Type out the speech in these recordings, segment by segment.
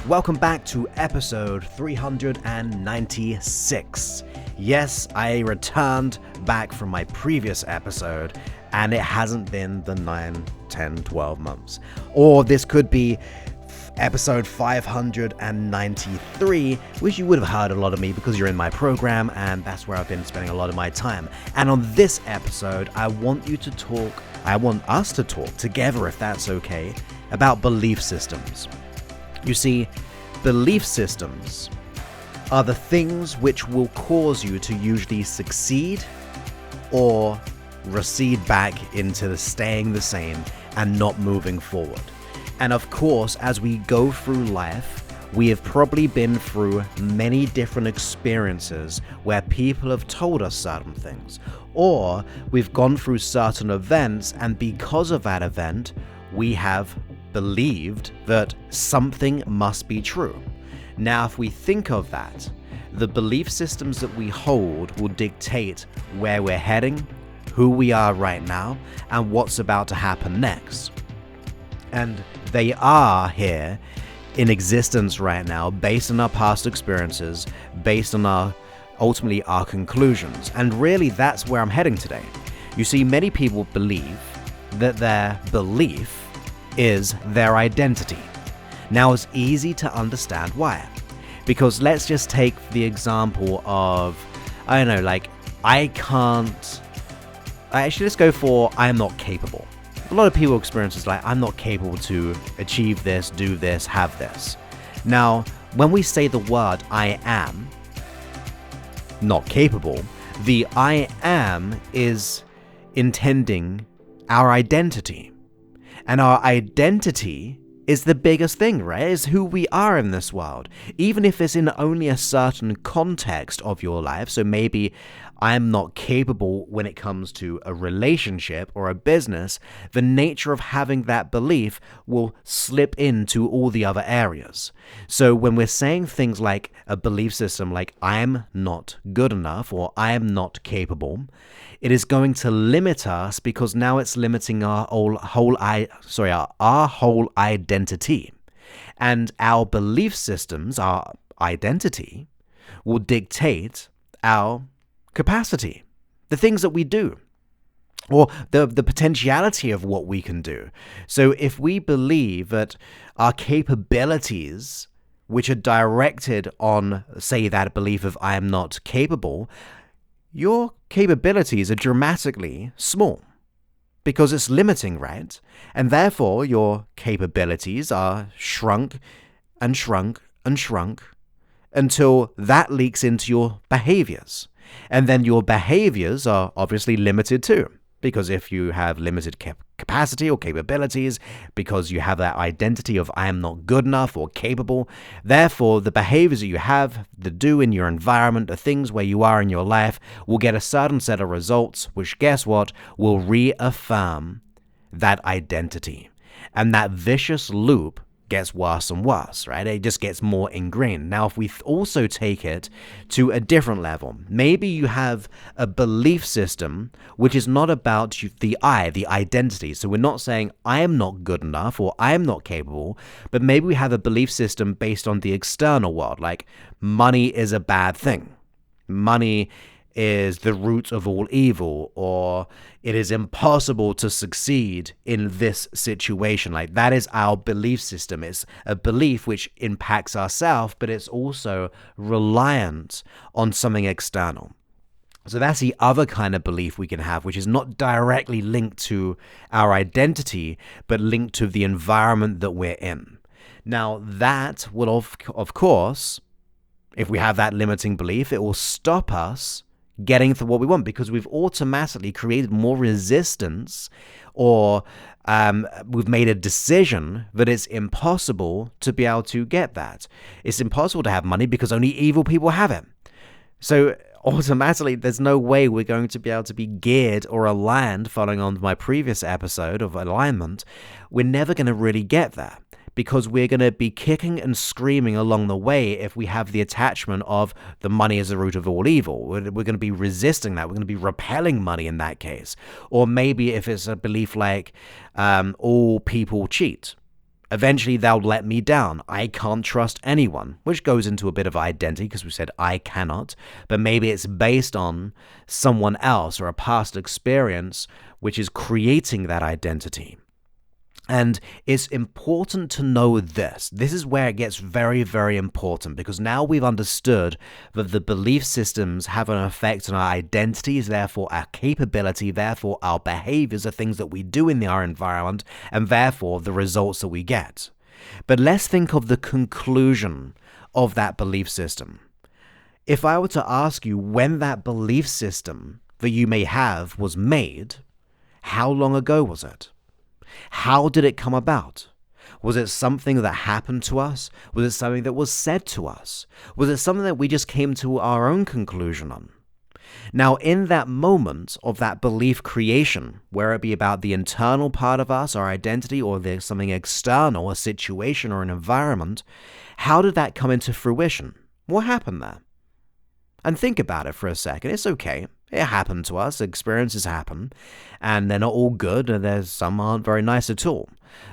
Welcome back to episode 396. Yes, I returned back from my previous episode, and it hasn't been the 9, 10, 12 months. Or this could be episode 593, which you would have heard a lot of me because you're in my program, and that's where I've been spending a lot of my time. And on this episode, I want us to talk together, if that's okay, about belief systems. You see, belief systems are the things which will cause you to usually succeed or recede back into staying the same and not moving forward. And of course, as we go through life, we have probably been through many different experiences where people have told us certain things, or we've gone through certain events, and because of that event, we have believed that something must be true. Now, if we think of that, the belief systems that we hold will dictate where we're heading, who we are right now, and what's about to happen next. And they are here in existence right now based on our past experiences, based on ultimately our conclusions. And really, that's where I'm heading today. You see, many people believe that their belief is their identity. Now, it's easy to understand why. Because let's just take the example of, let's go for I am not capable. A lot of people experience this like, I'm not capable to achieve this, do this, have this. Now, when we say the word I am not capable, the I am is intending our identity. And our identity is the biggest thing, right? Is who we are in this world. Even if it's in only a certain context of your life. So maybe I'm not capable when it comes to a relationship or a business. The nature of having that belief will slip into all the other areas. So when we're saying things like a belief system like I'm not good enough or I am not capable, it is going to limit us because now it's limiting our whole identity. And our belief systems, our identity, will dictate our capacity, the things that we do, or the potentiality of what we can do. So if we believe that our capabilities, which are directed on, say, that belief of I am not capable, your capabilities are dramatically small because it's limiting, right? And therefore, your capabilities are shrunk and shrunk and shrunk until that leaks into your behaviors. And then your behaviors are obviously limited too. Because if you have limited capacity or capabilities, because you have that identity of I am not good enough or capable, therefore the behaviors that you have to do in your environment, the things where you are in your life, will get a certain set of results, which guess what, will reaffirm that identity. And that vicious loop gets worse and worse, right? It just gets more ingrained. Now, if we also take it to a different level, maybe you have a belief system which is not about the identity. So we're not saying I am not good enough or I am not capable, but maybe we have a belief system based on the external world, like money is a bad thing. Money is the root of all evil, or it is impossible to succeed in this situation. Like that is our belief system. It's a belief which impacts ourselves, but it's also reliant on something external. So that's the other kind of belief we can have, which is not directly linked to our identity, but linked to the environment that we're in. Now that will, of course, if we have that limiting belief, it will stop us getting to what we want because we've automatically created more resistance, or we've made a decision that it's impossible to be able to get that. It's impossible to have money because only evil people have it. So automatically, there's no way we're going to be able to be geared or aligned, following on my previous episode of alignment. We're never going to really get there. Because we're going to be kicking and screaming along the way if we have the attachment of the money is the root of all evil. We're going to be resisting that. We're going to be repelling money in that case. Or maybe if it's a belief like all people cheat, Eventually, they'll let me down. I can't trust anyone, which goes into a bit of identity because we said I cannot, but maybe it's based on someone else or a past experience which is creating that identity. And it's important to know this. This is where it gets very, very important, because now we've understood that the belief systems have an effect on our identities, therefore our capability, therefore our behaviors are things that we do in our environment, and therefore the results that we get. But let's think of the conclusion of that belief system. If I were to ask you when that belief system that you may have was made, how long ago was it? How did it come about? Was it something that happened to us? Was it something that was said to us? Was it something that we just came to our own conclusion on? Now, in that moment of that belief creation, whether it be about the internal part of us, our identity, or there's something external, a situation or an environment, how did that come into fruition? What happened there? And think about it for a second. It's okay. It happened to us. Experiences happen, and they're not all good, and there's some aren't very nice at all.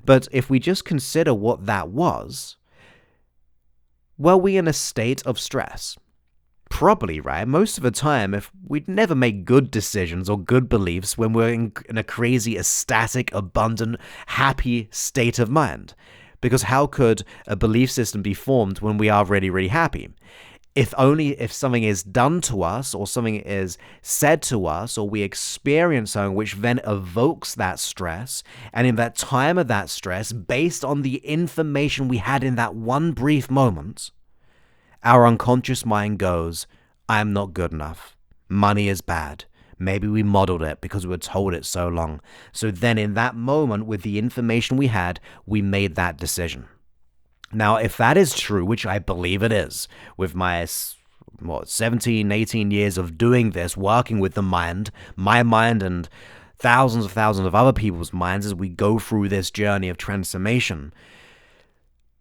But if we just consider what that was, well, we're in a state of stress. Probably, right? Most of the time, if we'd never make good decisions or good beliefs when we're in a crazy, ecstatic, abundant, happy state of mind. Because how could a belief system be formed when we are really, really happy? If only if something is done to us or something is said to us or we experience something which then evokes that stress, and in that time of that stress, based on the information we had in that one brief moment, our unconscious mind goes, I'm not good enough. Money is bad. Maybe we modeled it because we were told it so long. So then in that moment, with the information we had, we made that decision. Now, if that is true, which I believe it is, with my 17, 18 years of doing this, working with the mind, my mind and thousands of other people's minds as we go through this journey of transformation,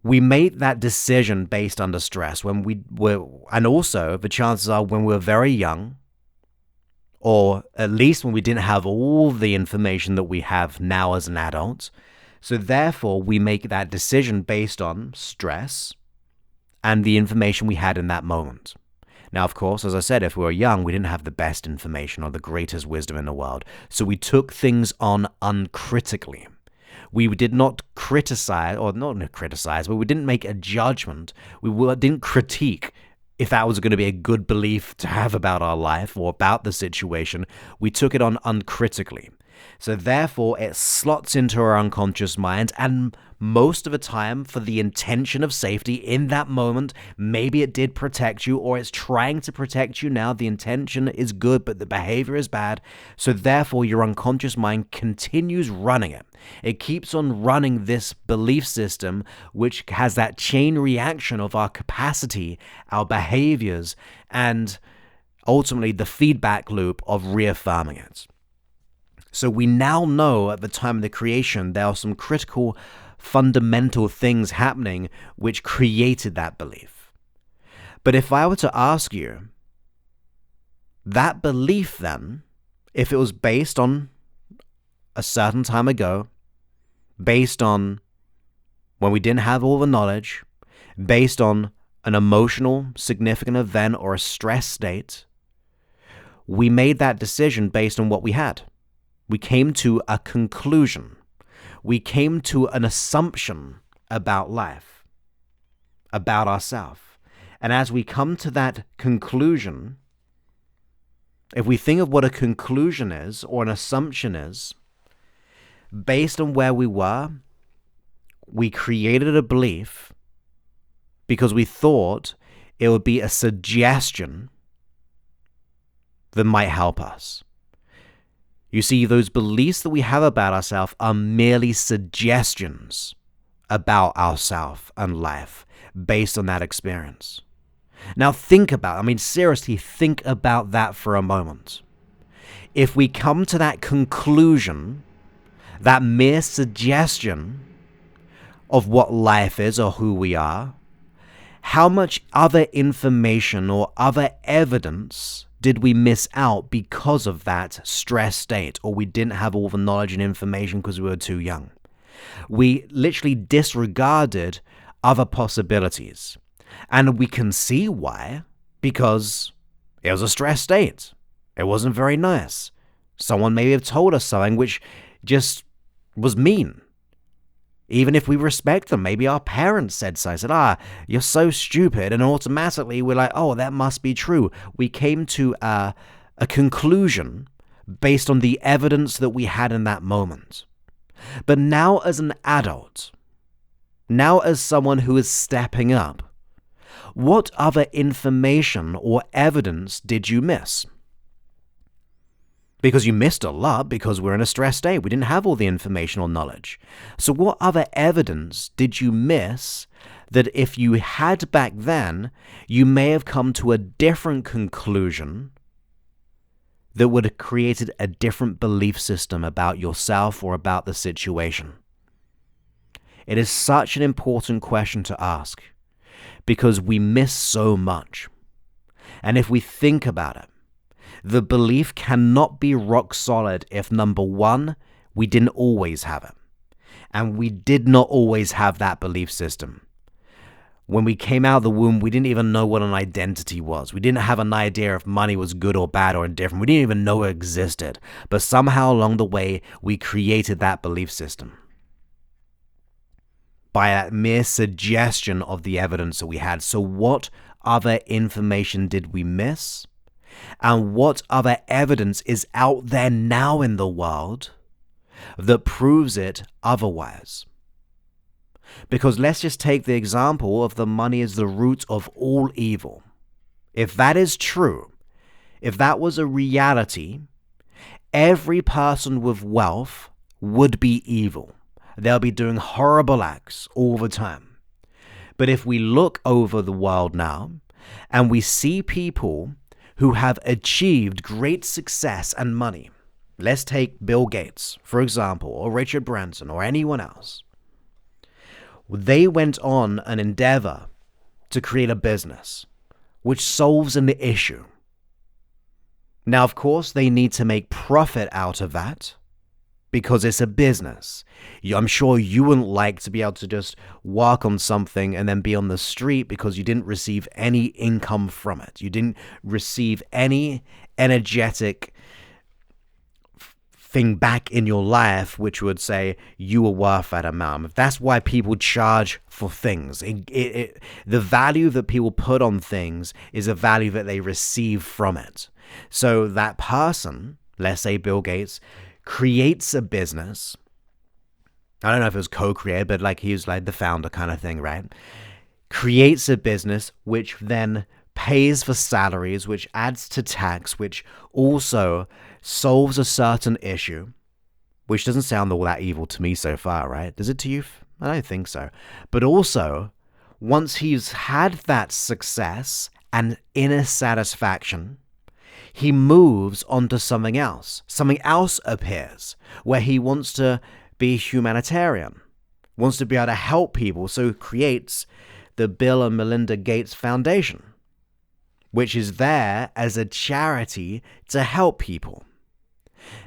we made that decision based under stress when we were, and also the chances are when we were very young, or at least when we didn't have all the information that we have now as an adult. So therefore, we make that decision based on stress and the information we had in that moment. Now, of course, as I said, if we were young, we didn't have the best information or the greatest wisdom in the world. So we took things on uncritically. We did not criticize, or not criticize, but we didn't make a judgment. We didn't critique if that was going to be a good belief to have about our life or about the situation. We took it on uncritically. So therefore, it slots into our unconscious mind, and most of the time for the intention of safety in that moment. Maybe it did protect you, or it's trying to protect you now. The intention is good, but the behavior is bad. So therefore, your unconscious mind continues running it. It keeps on running this belief system, which has that chain reaction of our capacity, our behaviors, and ultimately the feedback loop of reaffirming it. So we now know at the time of the creation, there are some critical, fundamental things happening which created that belief. But if I were to ask you, that belief then, if it was based on a certain time ago, based on when we didn't have all the knowledge, based on an emotional, significant event or a stress state, we made that decision based on what we had. We came to a conclusion. We came to an assumption about life, about ourselves. And as we come to that conclusion, if we think of what a conclusion is or an assumption is, based on where we were, we created a belief because we thought it would be a suggestion that might help us. You see, those beliefs that we have about ourselves are merely suggestions about ourselves and life based on that experience. Now seriously, think about that for a moment. If we come to that conclusion, that mere suggestion of what life is or who we are, how much other information or other evidence did we miss out because of that stress state, or we didn't have all the knowledge and information because we were too young? We literally disregarded other possibilities. And we can see why, because it was a stress state. It wasn't very nice. Someone maybe have told us something which just was mean. Even if we respect them, maybe our parents said so. I said, you're so stupid. And automatically we're like, oh, that must be true. We came to a conclusion based on the evidence that we had in that moment. But now as an adult, now as someone who is stepping up, what other information or evidence did you miss? Because you missed a lot because we're in a stress state. We didn't have all the information or knowledge. So what other evidence did you miss that if you had back then, you may have come to a different conclusion that would have created a different belief system about yourself or about the situation? It is such an important question to ask because we miss so much. And if we think about it, the belief cannot be rock solid if, number one, we didn't always have it. And we did not always have that belief system. When we came out of the womb, we didn't even know what an identity was. We didn't have an idea if money was good or bad or indifferent. We didn't even know it existed. But somehow along the way, we created that belief system by that mere suggestion of the evidence that we had. So what other information did we miss? And what other evidence is out there now in the world that proves it otherwise? Because let's just take the example of the money is the root of all evil. If that is true, if that was a reality, every person with wealth would be evil. They'll be doing horrible acts all the time. But if we look over the world now and we see people who have achieved great success and money, let's take Bill Gates, for example, or Richard Branson, or anyone else. They went on an endeavor to create a business which solves an issue. Now, of course, they need to make profit out of that because it's a business. I'm sure you wouldn't like to be able to just work on something and then be on the street because you didn't receive any income from it. You didn't receive any energetic thing back in your life which would say you were worth that amount. That's why people charge for things. The value that people put on things is a value that they receive from it. So that person, let's say Bill Gates, creates a business. I don't know if it was co-created, but like he was like the founder kind of thing, right? Creates a business which then pays for salaries, which adds to tax, which also solves a certain issue, which doesn't sound all that evil to me so far, right? Does it to you? I don't think so. But also, once he's had that success and inner satisfaction, he moves on to something else. Something else appears where he wants to be humanitarian, wants to be able to help people, so creates the Bill and Melinda Gates Foundation, which is there as a charity to help people.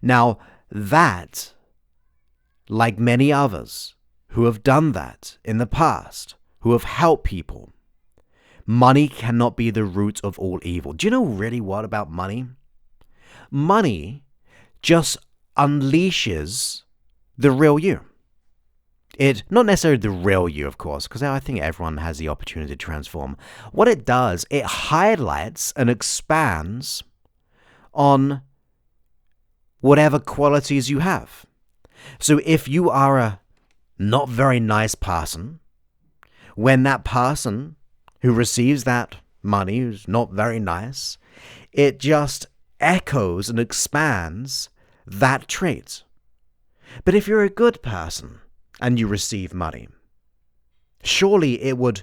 Now, that, like many others who have done that in the past, who have helped people, money cannot be the root of all evil. Do you know really what about money? Money just unleashes the real you. It, not necessarily the real you, of course, because I think everyone has the opportunity to transform. What it does, it highlights and expands on whatever qualities you have. So if you are a not very nice person, when that person who receives that money, who's not very nice, it just echoes and expands that trait. But if you're a good person and you receive money, surely it would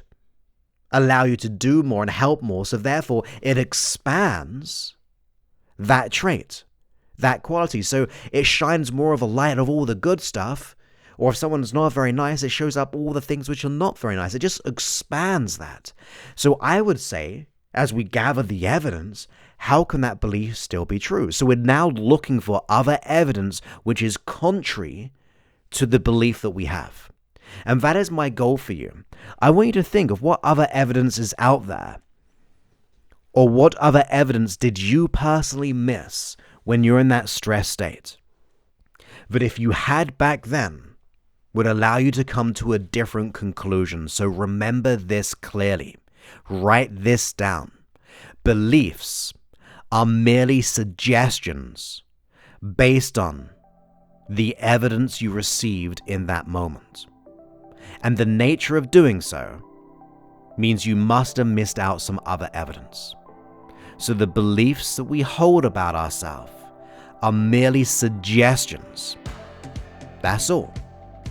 allow you to do more and help more, so therefore it expands that trait, that quality. So it shines more of a light of all the good stuff. Or if someone's not very nice, it shows up all the things which are not very nice. It just expands that. So I would say, as we gather the evidence, how can that belief still be true? So we're now looking for other evidence which is contrary to the belief that we have. And that is my goal for you. I want you to think of what other evidence is out there, or what other evidence did you personally miss when you're in that stress state that if you had back then would allow you to come to a different conclusion. So remember this clearly. Write this down. Beliefs are merely suggestions based on the evidence you received in that moment. And the nature of doing so means you must have missed out some other evidence. So the beliefs that we hold about ourselves are merely suggestions. That's all.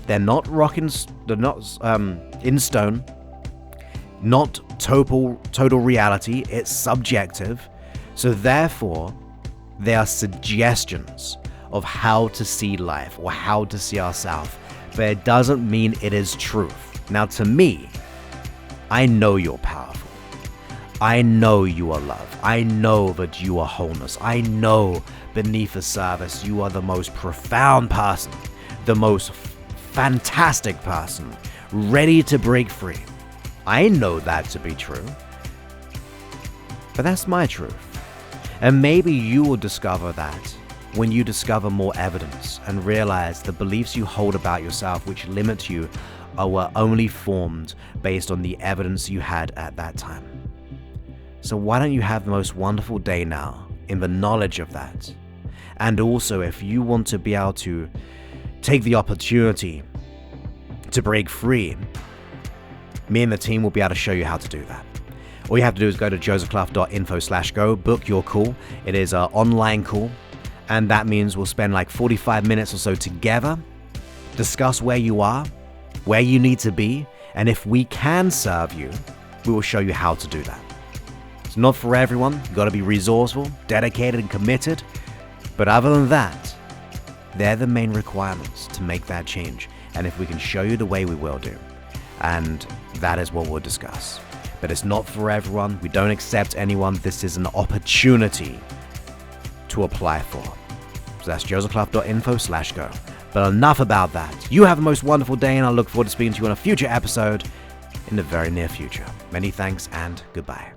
They're not they're not in stone, not total reality. It's subjective. So therefore, they are suggestions of how to see life or how to see ourselves. But it doesn't mean it is truth. Now, to me, I know you're powerful. I know you are love. I know that you are wholeness. I know beneath the surface you are the most profound person, the most fantastic person, ready to break free. I know that to be true. But that's my truth. And maybe you will discover that when you discover more evidence and realize the beliefs you hold about yourself which limit you were only formed based on the evidence you had at that time. So why don't you have the most wonderful day now in the knowledge of that? And also, if you want to be able to take the opportunity to break free, me and the team will be able to show you how to do that. All you have to do is go to josephclough.info/go, book your call. It is an online call, and that means we'll spend like 45 minutes or so together, discuss where you are, where you need to be, and if we can serve you, we will show you how to do that. It's not for everyone. You've got to be resourceful, dedicated, and committed. But other than that, they're the main requirements to make that change. And if we can show you the way, we will do. And that is what we'll discuss. But it's not for everyone. We don't accept anyone. This is an opportunity to apply for. So that's josephclough.info/go. But enough about that. You have the most wonderful day, and I look forward to speaking to you on a future episode in the very near future. Many thanks and goodbye.